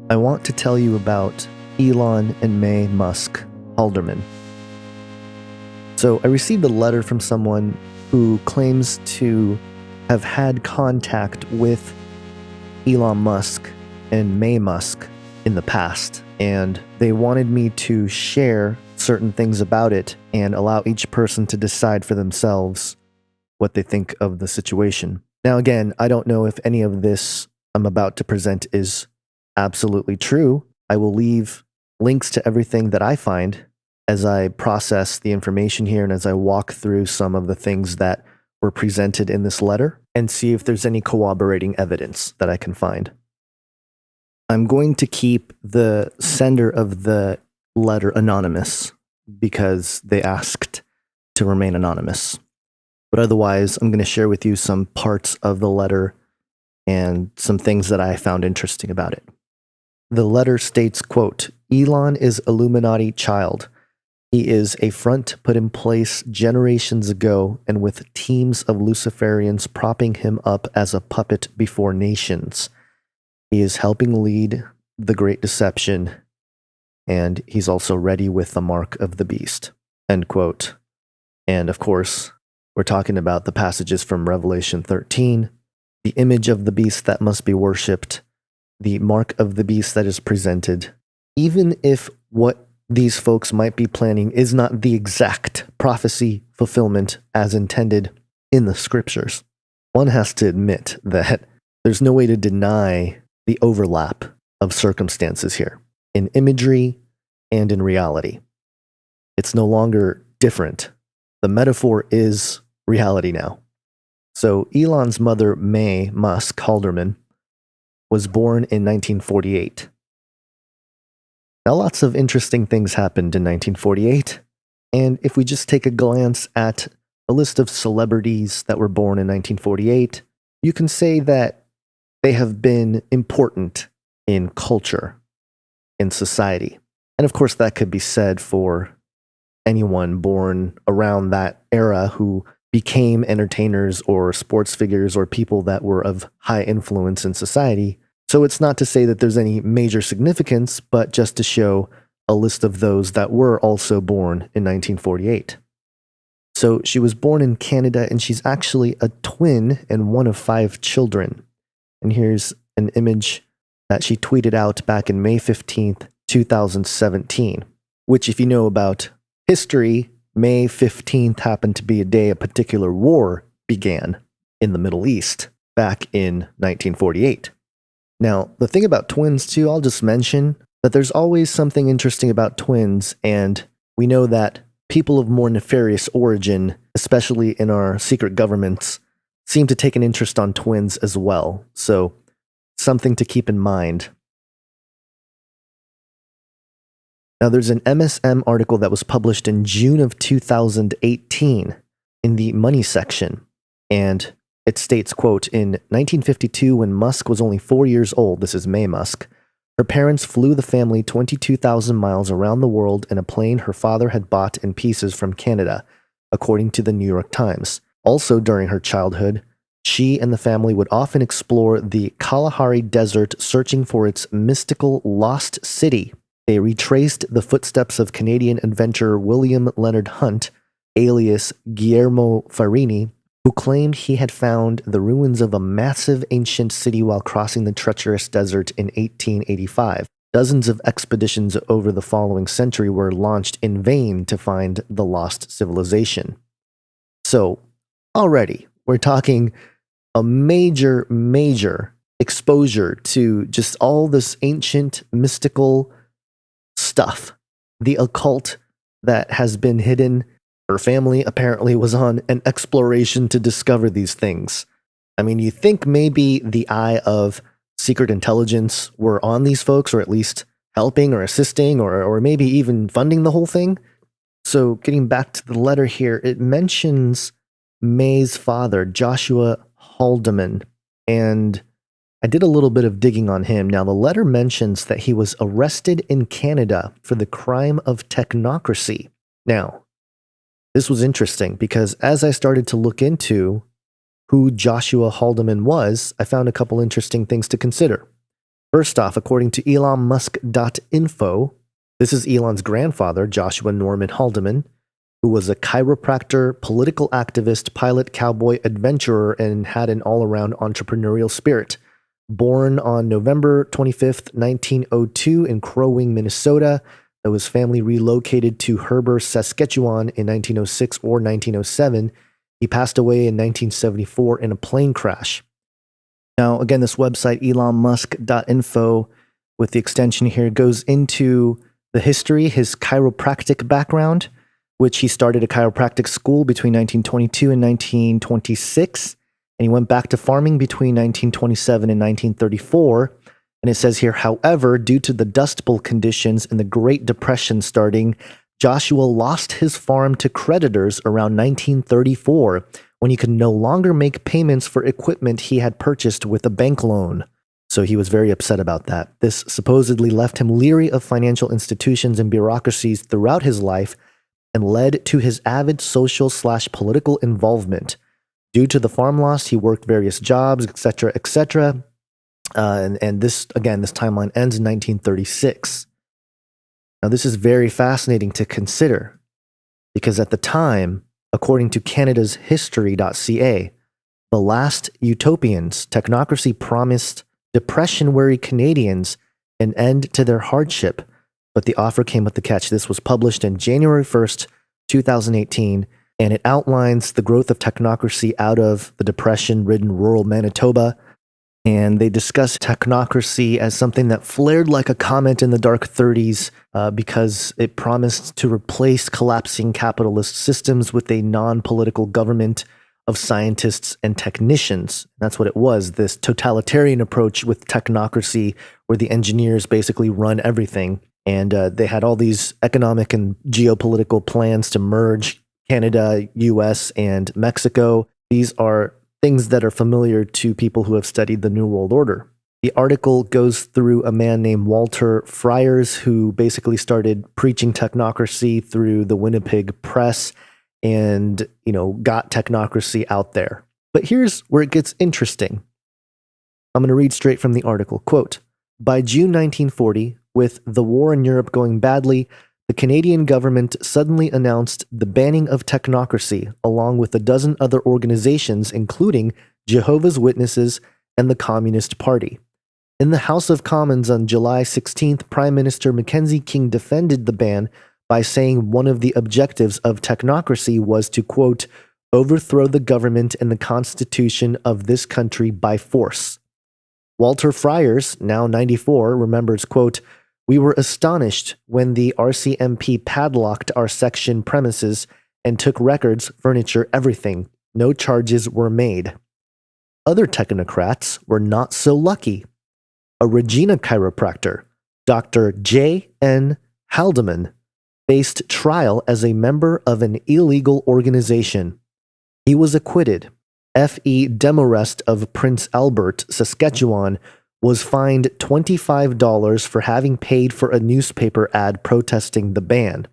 I want to tell you about Elon and May Musk Halderman. So I received a letter from someone who claims to have had contact with Elon Musk and May Musk in the past, and they wanted me to share certain things about it and allow each person to decide for themselves what they think of the situation. Now, again, I don't know if any of this I'm about to present is absolutely true. I will leave links to everything that I find as I process the information here and as I walk through some of the things that were presented in this letter and see if there's any corroborating evidence that I can find. I'm going to keep the sender of the letter anonymous because they asked to remain anonymous. But otherwise, I'm going to share with you some parts of the letter and some things that I found interesting about it. The letter states, quote, Elon is Illuminati child. He is a front put in place generations ago and with teams of Luciferians propping him up as a puppet before nations. He is helping lead the great deception, and he's also ready with the mark of the beast, end quote. And of course, we're talking about the passages from Revelation 13, the image of the beast that must be worshipped, the mark of the beast that is presented. Even if what these folks might be planning is not the exact prophecy fulfillment as intended in the scriptures, one has to admit that there's no way to deny the overlap of circumstances here in imagery and in reality. It's no longer different. The metaphor is reality now. So Elon's mother, May Musk Halderman, was born in 1948. Now, lots of interesting things happened in 1948, and if we just take a glance at a list of celebrities that were born in 1948, you can say that they have been important in culture, in society. And of course, that could be said for anyone born around that era who became entertainers or sports figures or people that were of high influence in society. So it's not to say that there's any major significance, but just to show a list of those that were also born in 1948. So she was born in Canada, and she's actually a twin and one of 5 children. And here's an image that she tweeted out back in May 15th, 2017, which, if you know about history, May 15th happened to be a day a particular war began in the Middle East back in 1948. Now, the thing about twins, too, I'll just mention that there's always something interesting about twins, and we know that people of more nefarious origin, especially in our secret governments, seem to take an interest on twins as well. So, something to keep in mind. Now, there's an MSM article that was published in June of 2018 in the money section, and it states, quote, in 1952, when Musk was only 4 years old, this is May Musk, her parents flew the family 22,000 miles around the world in a plane her father had bought in pieces from Canada, according to the New York Times. Also during her childhood, she and the family would often explore the Kalahari Desert searching for its mystical lost city. They retraced the footsteps of Canadian adventurer William Leonard Hunt, alias Guillermo Farini, who claimed he had found the ruins of a massive ancient city while crossing the treacherous desert in 1885. Dozens of expeditions over the following century were launched in vain to find the lost civilization. So, already, we're talking a major exposure to just all this ancient, mystical stuff. The occult that has been hidden. Her family apparently was on an exploration to discover these things. I mean, you think maybe the eye of secret intelligence were on these folks, or at least helping or assisting or maybe even funding the whole thing? So getting back to the letter here, it mentions May's father, Joshua Haldeman, and I did a little bit of digging on him. Now, the letter mentions that he was arrested in Canada for the crime of technocracy. Now, this was interesting because as I started to look into who Joshua Haldeman was, I found a couple interesting things to consider. First off, according to elonmusk.info, this is Elon's grandfather, Joshua Norman Haldeman, who was a chiropractor, political activist, pilot, cowboy, adventurer, and had an all-around entrepreneurial spirit. Born on November 25th, 1902 in Crow Wing, Minnesota, though his family relocated to Heber, Saskatchewan in 1906 or 1907, he passed away in 1974 in a plane crash. Now, again, this website, elonmusk.info, with the extension here, goes into the history, his chiropractic background, which he started a chiropractic school between 1922 and 1926, and he went back to farming between 1927 and 1934. And it says here, however, due to the Dust Bowl conditions and the Great Depression starting, Joshua lost his farm to creditors around 1934, when he could no longer make payments for equipment he had purchased with a bank loan. So he was very upset about that. This supposedly left him leery of financial institutions and bureaucracies throughout his life and led to his avid social/political involvement. Due to the farm loss, he worked various jobs, etc., etc. And this timeline ends in 1936. Now, this is very fascinating to consider because at the time, according to Canada's history.ca, the last utopians, technocracy promised depression-weary Canadians an end to their hardship, but the offer came with the catch. This was published in January 1st, 2018, and it outlines the growth of technocracy out of the depression-ridden rural Manitoba. And they discuss technocracy as something that flared like a comet in the dark 30s because it promised to replace collapsing capitalist systems with a non-political government of scientists and technicians. That's what it was, this totalitarian approach with technocracy where the engineers basically run everything. And they had all these economic and geopolitical plans to merge Canada, US, and Mexico. These are things that are familiar to people who have studied the New World Order. The article goes through a man named Walter Friars, who basically started preaching technocracy through the Winnipeg Press and, got technocracy out there. But here's where it gets interesting. I'm going to read straight from the article. Quote, by June 1940, with the war in Europe going badly, the Canadian government suddenly announced the banning of technocracy, along with a dozen other organizations, including Jehovah's Witnesses and the Communist Party. In the House of Commons on July 16th, Prime Minister Mackenzie King defended the ban by saying one of the objectives of technocracy was to, quote, overthrow the government and the constitution of this country by force. Walter Friars, now 94, remembers, quote, we were astonished when the RCMP padlocked our section premises and took records, furniture, everything. No charges were made. Other technocrats were not so lucky. A Regina chiropractor, Dr. J.N. Haldeman, faced trial as a member of an illegal organization. He was acquitted. F.E. Demorest of Prince Albert, Saskatchewan, was fined $25 for having paid for a newspaper ad protesting the ban.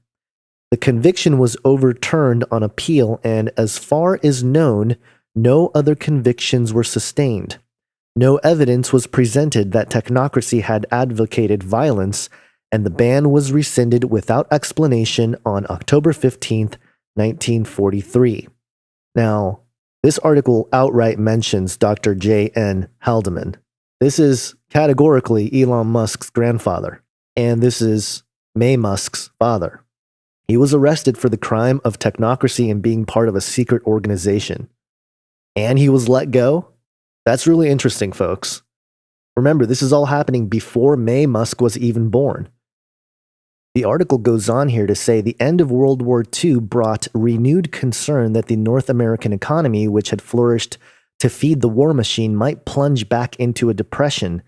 The conviction was overturned on appeal, and as far as known, no other convictions were sustained. No evidence was presented that technocracy had advocated violence, and the ban was rescinded without explanation on October 15th, 1943. Now, this article outright mentions Dr. J.N. Haldeman. This is categorically Elon Musk's grandfather, and this is May Musk's father. He was arrested for the crime of technocracy and being part of a secret organization. And he was let go? That's really interesting, folks. Remember, this is all happening before May Musk was even born. The article goes on here to say the end of World War II brought renewed concern that the North American economy, which had flourished to feed the war machine, might plunge back into a depression.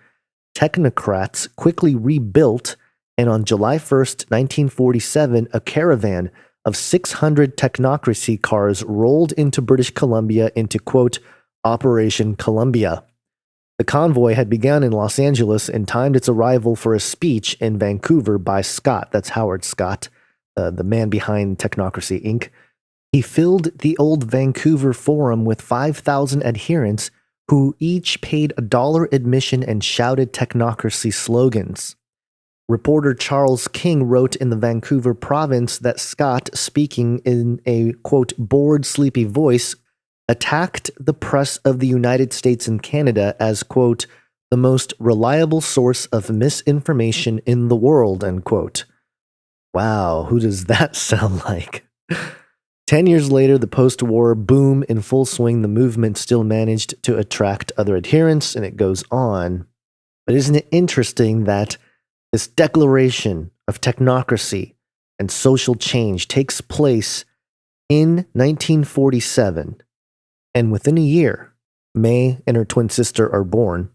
Technocrats quickly rebuilt, and on July 1st, 1947, a caravan of 600 technocracy cars rolled into British Columbia into, quote, Operation Columbia. The convoy had begun in Los Angeles and timed its arrival for a speech in Vancouver by Scott, that's Howard Scott, the man behind Technocracy Inc. He filled the old Vancouver Forum with 5,000 adherents who each paid $1 admission and shouted technocracy slogans. Reporter Charles King wrote in the Vancouver province that Scott, speaking in a, quote, bored, sleepy voice, attacked the press of the United States and Canada as, quote, the most reliable source of misinformation in the world, end quote. Wow, who does that sound like? 10 years later, the post-war boom in full swing, the movement still managed to attract other adherents, and it goes on. But isn't it interesting that this declaration of technocracy and social change takes place in 1947, and within a year, May and her twin sister are born.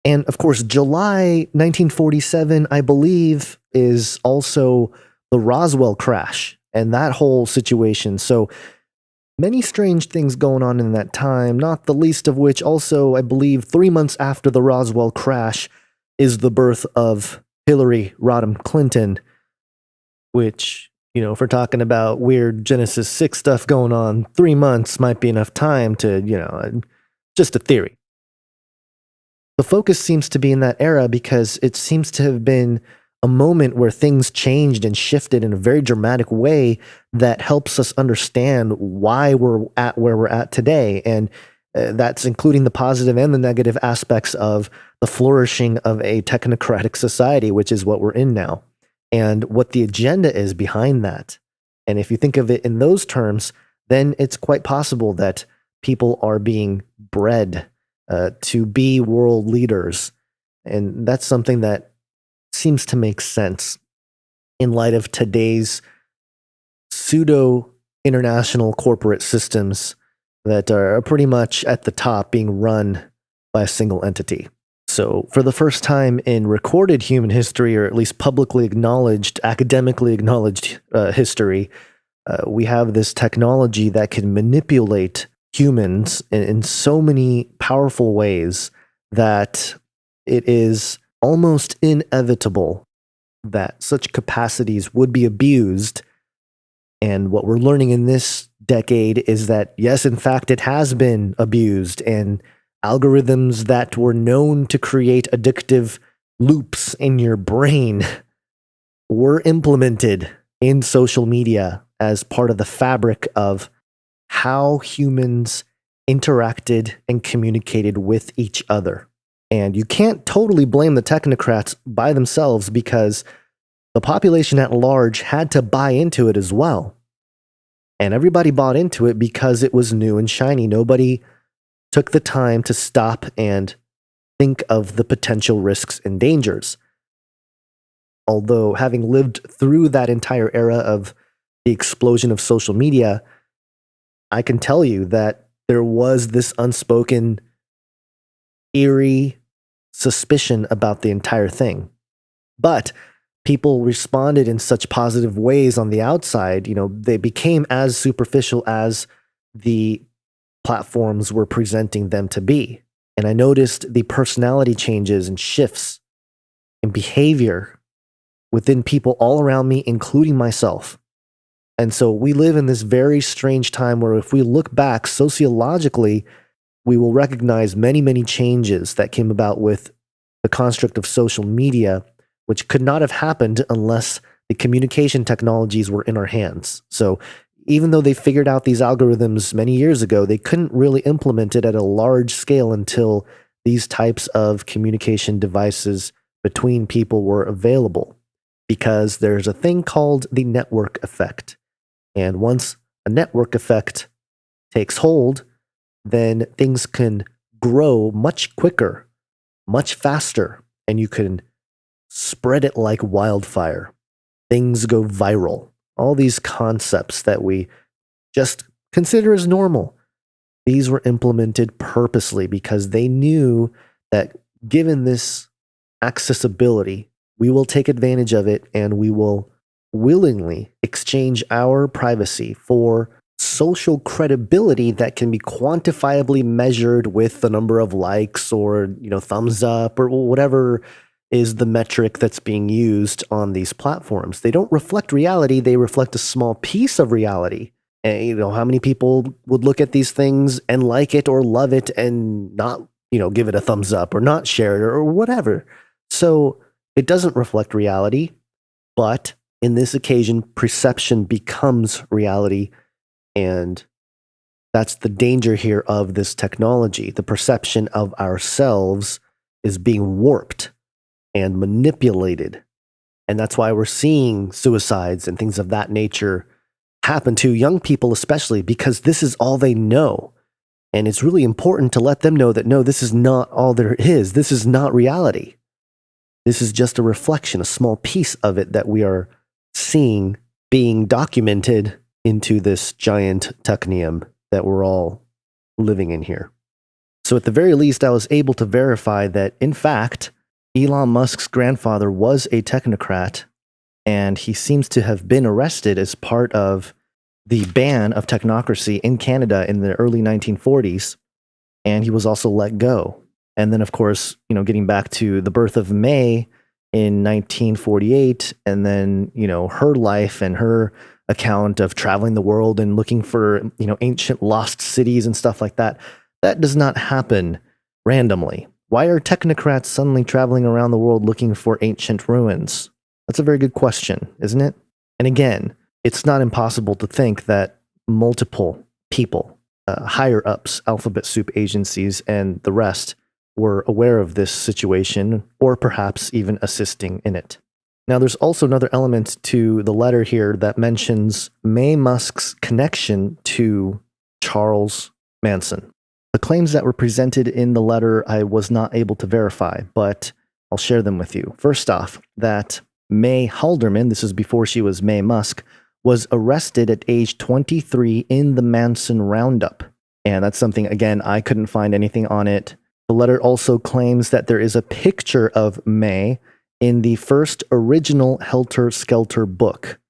And of course, July 1947, I believe, is also the Roswell crash and that whole situation. So many strange things going on in that time, not the least of which also, I believe, 3 months after the Roswell crash is the birth of Hillary Rodham Clinton, which, you know, if we're talking about weird Genesis 6 stuff going on, 3 months might be enough time to, you know, just a theory. The focus seems to be in that era because it seems to have been a moment where things changed and shifted in a very dramatic way that helps us understand why we're at where we're at today. And that's including the positive and the negative aspects of the flourishing of a technocratic society, which is what we're in now, and what the agenda is behind that. And if you think of it in those terms, then it's quite possible that people are being bred to be world leaders. And that's something that seems to make sense in light of today's pseudo-international corporate systems that are pretty much at the top being run by a single entity. So for the first time in recorded human history, or at least publicly acknowledged, academically acknowledged history, we have this technology that can manipulate humans in so many powerful ways that it is almost inevitable that such capacities would be abused. And what we're learning in this decade is that, yes, in fact, it has been abused, and algorithms that were known to create addictive loops in your brain were implemented in social media as part of the fabric of how humans interacted and communicated with each other. And you can't totally blame the technocrats by themselves because the population at large had to buy into it as well. And everybody bought into it because it was new and shiny. Nobody took the time to stop and think of the potential risks and dangers. Although, having lived through that entire era of the explosion of social media, I can tell you that there was this unspoken, eerie suspicion about the entire thing. But people responded in such positive ways on the outside. You know, they became as superficial as the platforms were presenting them to be. And I noticed the personality changes and shifts in behavior within people all around me, including myself. And so we live in this very strange time where if we look back sociologically, we will recognize many, many changes that came about with the construct of social media, which could not have happened unless the communication technologies were in our hands. So even though they figured out these algorithms many years ago, they couldn't really implement it at a large scale until these types of communication devices between people were available. Because there's a thing called the network effect. And once a network effect takes hold, then things can grow much quicker, much faster, and you can spread it like wildfire. Things go viral. All these concepts that we just consider as normal, these were implemented purposely because they knew that given this accessibility, we will take advantage of it and we will willingly exchange our privacy for social credibility that can be quantifiably measured with the number of likes or, thumbs up or whatever is the metric that's being used on these platforms. They don't reflect reality. They reflect a small piece of reality. And, how many people would look at these things and like it or love it and not, give it a thumbs up or not share it or whatever. So it doesn't reflect reality, but in this occasion, perception becomes reality. And that's the danger here of this technology. The perception of ourselves is being warped and manipulated. And that's why we're seeing suicides and things of that nature happen to young people, especially because this is all they know. And it's really important to let them know that, no, this is not all there is. This is not reality. This is just a reflection, a small piece of it that we are seeing being documented into this giant technium that we're all living in here. So at the very least, I was able to verify that, in fact, Elon Musk's grandfather was a technocrat, and he seems to have been arrested as part of the ban of technocracy in Canada in the early 1940s, and he was also let go. And then, of course, getting back to the birth of May in 1948, and then, her life and her account of traveling the world and looking for, ancient lost cities and stuff like that, that does not happen randomly. Why are technocrats suddenly traveling around the world looking for ancient ruins? That's a very good question, isn't it? And again, it's not impossible to think that multiple people, higher ups, alphabet soup agencies, and the rest were aware of this situation, or perhaps even assisting in it. Now, there's also another element to the letter here that mentions May Musk's connection to Charles Manson. The claims that were presented in the letter I was not able to verify, but I'll share them with you. First off, that May Halderman, this is before she was May Musk, was arrested at age 23 in the Manson roundup. And that's something, again, I couldn't find anything on it. The letter also claims that there is a picture of May in the first original Helter Skelter book,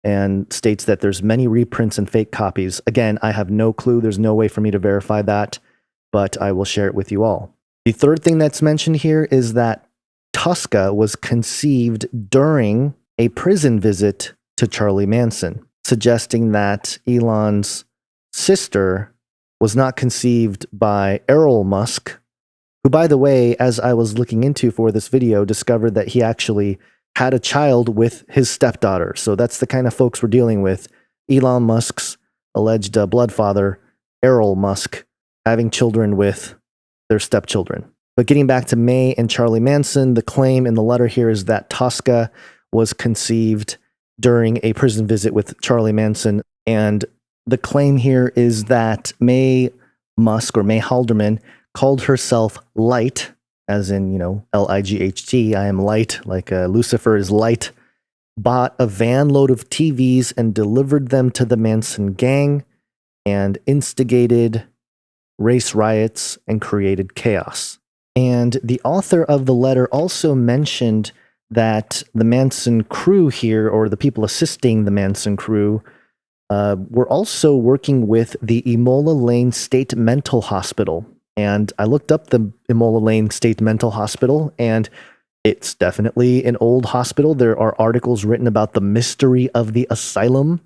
and states that there's many reprints and fake copies. Again, I have no clue. There's no way for me to verify that, but I will share it with you all. The third thing that's mentioned here is that Tosca was conceived during a prison visit to Charlie Manson, suggesting that Elon's sister was not conceived by Errol Musk, who, by the way, as I was looking into for this video, discovered that he actually had a child with his stepdaughter. So that's the kind of folks we're dealing with. Elon Musk's alleged bloodfather, Errol Musk, having children with their stepchildren. But getting back to May and Charlie Manson, the claim in the letter here is that Tosca was conceived during a prison visit with Charlie Manson. And the claim here is that May Musk, or May Halderman, called herself Light, as in, L-I-G-H-T, I am light, like Lucifer is light, bought a van load of TVs and delivered them to the Manson gang, and instigated race riots and created chaos. And the author of the letter also mentioned that the Manson crew here, or the people assisting the Manson crew, were also working with the Imola Lane State Mental Hospital. And I looked up the Imola Lane State Mental Hospital, and it's definitely an old hospital. There are articles written about the mystery of the asylum,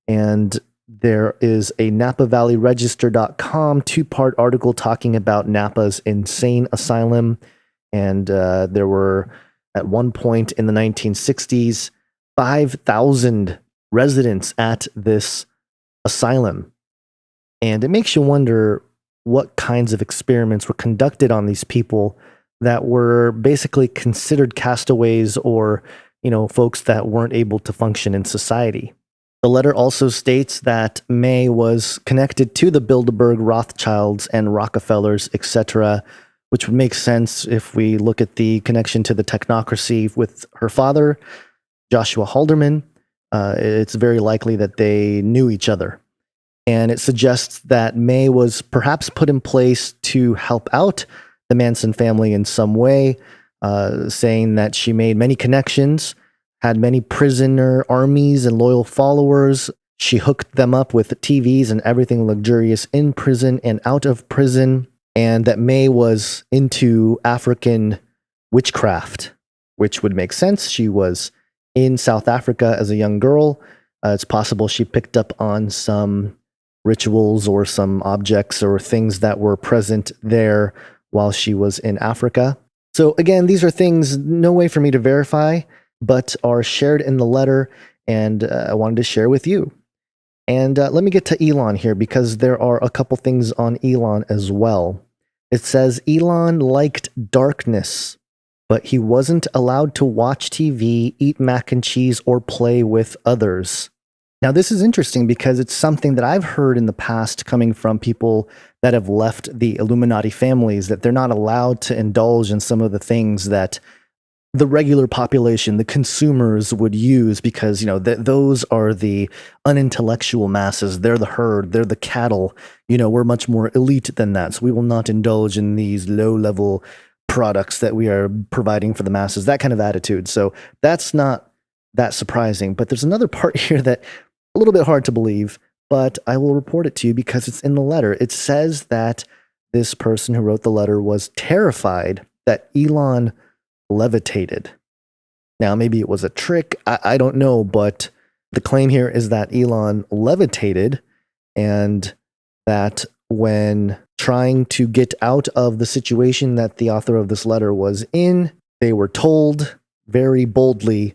and there is a NapaValleyRegister.com 2-part article talking about Napa's insane asylum. And there were, at one point in the 1960s, 5,000 residents at this asylum. And it makes you wonder what kinds of experiments were conducted on these people that were basically considered castaways, or, folks that weren't able to function in society. The letter also states that May was connected to the Bilderberg, Rothschilds, and Rockefellers, etc., which would make sense if we look at the connection to the technocracy with her father, Joshua Halderman. It's very likely that they knew each other. And it suggests that May was perhaps put in place to help out the Manson family in some way, saying that she made many connections, had many prisoner armies and loyal followers. She hooked them up with TVs and everything luxurious in prison and out of prison, and that May was into African witchcraft, which would make sense. She was in South Africa as a young girl, It's possible she picked up on some rituals or some objects or things that were present there while she was in Africa. So again, these are things, no way for me to verify, but are shared in the letter, and I wanted to share with you. And let me get to Elon here, because there are a couple things on Elon as well. It says Elon liked darkness, but he wasn't allowed to watch TV, eat mac and cheese, or play with others. Now, this is interesting because it's something that I've heard in the past coming from people that have left the Illuminati families, that they're not allowed to indulge in some of the things that the regular population, the consumers, would use, because, those are the unintellectual masses. They're the herd, they're the cattle. We're much more elite than that. So we will not indulge in these low-level products that we are providing for the masses, that kind of attitude. So that's not that surprising. But there's another part here that a little bit hard to believe, but I will report it to you because it's in the letter. It says that this person who wrote the letter was terrified that Elon levitated. Now, maybe it was a trick. I don't know, but the claim here is that Elon levitated, and that when trying to get out of the situation that the author of this letter was in, they were told very boldly,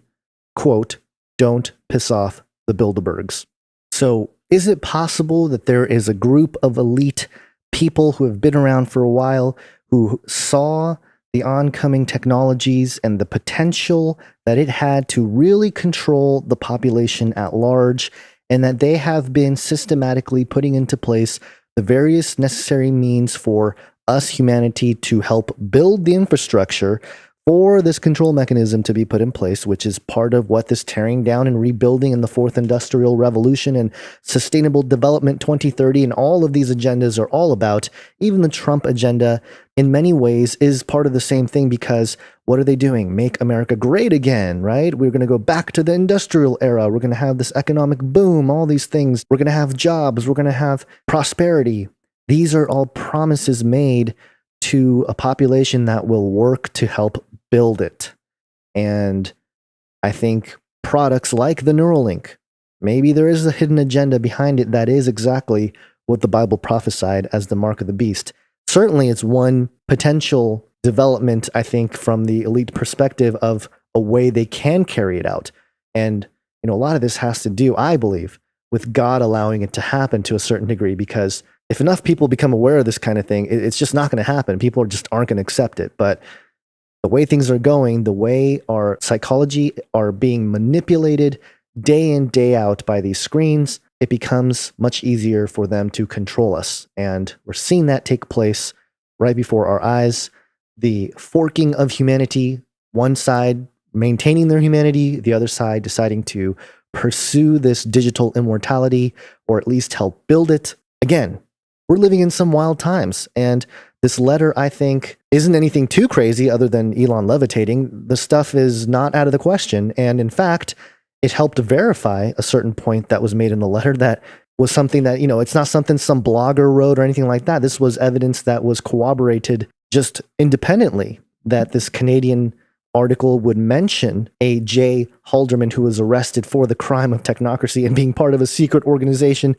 quote, "Don't piss off the Bilderbergs." So is it possible that there is a group of elite people who have been around for a while, who saw the oncoming technologies and the potential that it had to really control the population at large, and that they have been systematically putting into place the various necessary means for us, humanity, to help build the infrastructure for this control mechanism to be put in place, which is part of what this tearing down and rebuilding in the Fourth Industrial Revolution and Sustainable Development 2030 and all of these agendas are all about. Even the Trump agenda, in many ways, is part of the same thing, because what are they doing? Make America great again, right? We're going to go back to the industrial era. We're going to have this economic boom, all these things. We're going to have jobs. We're going to have prosperity. These are all promises made to a population that will work to help build it. And I think products like the Neuralink, maybe there is a hidden agenda behind it that is exactly what the Bible prophesied as the mark of the beast. Certainly, it's one potential development, I think, from the elite perspective of a way they can carry it out. And, a lot of this has to do, I believe, with God allowing it to happen to a certain degree, because if enough people become aware of this kind of thing, it's just not going to happen. People just aren't going to accept it. But the way things are going, the way our psychology are being manipulated day in, day out by these screens, it becomes much easier for them to control us. And we're seeing that take place right before our eyes. The forking of humanity, one side maintaining their humanity, the other side deciding to pursue this digital immortality, or at least help build it. Again, we're living in some wild times, and this letter, I think, isn't anything too crazy other than Elon levitating. The stuff is not out of the question, and in fact, it helped verify a certain point that was made in the letter that was something that, it's not something some blogger wrote or anything like that. This was evidence that was corroborated just independently, that this Canadian article would mention a J. Halderman who was arrested for the crime of technocracy and being part of a secret organization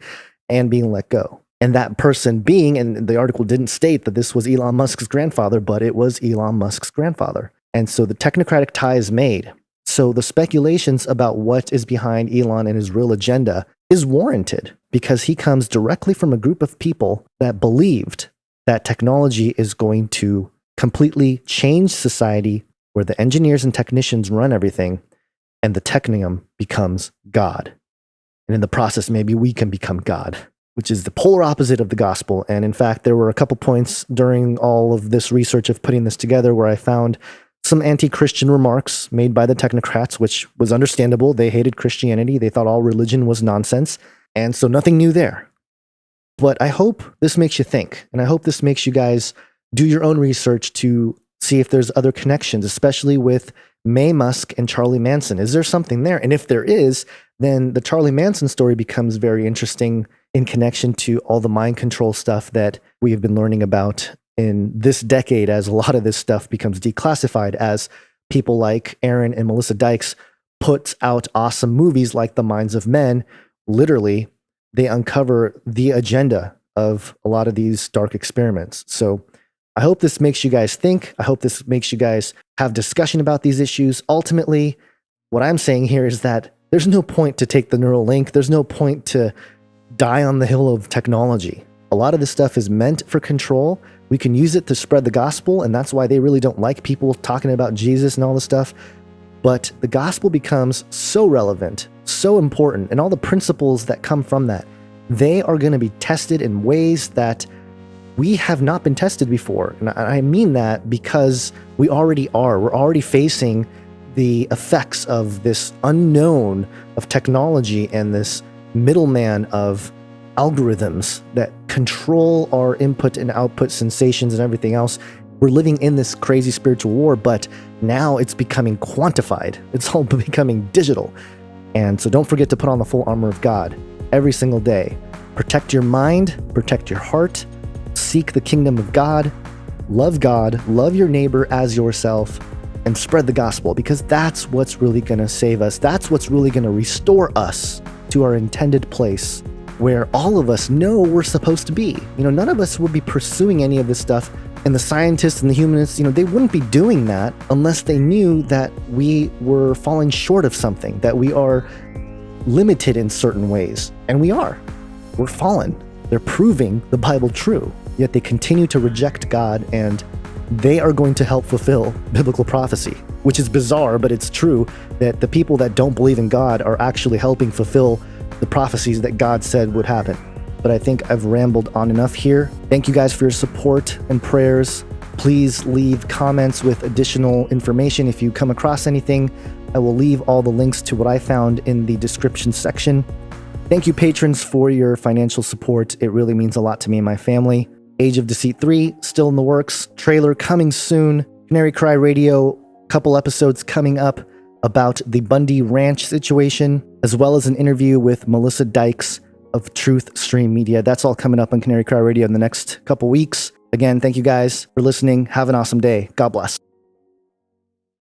and being let go. And that person being, and the article didn't state that this was Elon Musk's grandfather, but it was Elon Musk's grandfather. And so the technocratic tie is made. So the speculations about what is behind Elon and his real agenda is warranted, because he comes directly from a group of people that believed that technology is going to completely change society, where the engineers and technicians run everything, and the technium becomes God. And in the process, maybe we can become God, which is the polar opposite of the gospel. And in fact, there were a couple points during all of this research of putting this together where I found some anti-Christian remarks made by the technocrats, which was understandable. They hated Christianity. They thought all religion was nonsense. And so nothing new there. But I hope this makes you think. And I hope this makes you guys do your own research to see if there's other connections, especially with May Musk and Charlie Manson. Is there something there? And if there is, then the Charlie Manson story becomes very interesting in connection to all the mind control stuff that we have been learning about in this decade, as a lot of this stuff becomes declassified, as people like Aaron and Melissa Dykes puts out awesome movies like The Minds of Men. Literally, they uncover the agenda of a lot of these dark experiments. So I hope this makes you guys think. I hope this makes you guys have discussion about these issues. Ultimately, what I'm saying here is that there's no point to take the neural link. There's no point to die on the hill of technology. A lot of this stuff is meant for control. We can use it to spread the gospel, and that's why they really don't like people talking about Jesus and all this stuff. But the gospel becomes so relevant, so important, and all the principles that come from that, they are going to be tested in ways that we have not been tested before. And I mean that because we already are. We're already facing the effects of this unknown of technology and this middleman of algorithms that control our input and output sensations and everything else. We're living in this crazy spiritual war, but now it's becoming quantified. It's all becoming digital. And so don't forget to put on the full armor of God every single day. Protect your mind, protect your heart, seek the kingdom of God, love your neighbor as yourself, and spread the gospel, because that's what's really going to save us. That's what's really going to restore us to our intended place where all of us know we're supposed to be. None of us would be pursuing any of this stuff. And the scientists and the humanists, they wouldn't be doing that unless they knew that we were falling short of something, that we are limited in certain ways. And we are. We're fallen. They're proving the Bible true, yet they continue to reject God, and they are going to help fulfill biblical prophecy, which is bizarre, but it's true that the people that don't believe in God are actually helping fulfill the prophecies that God said would happen. But I think I've rambled on enough here. Thank you guys for your support and prayers. Please leave comments with additional information if you come across anything. I will leave all the links to what I found in the description section. Thank you, patrons, for your financial support. It really means a lot to me and my family. Age of Deceit 3, still in the works. Trailer coming soon. Canary Cry Radio, couple episodes coming up about the Bundy Ranch situation, as well as an interview with Melissa Dykes of Truth Stream Media. That's all coming up on Canary Cry Radio in the next couple weeks. Again, thank you guys for listening. Have an awesome day. God bless.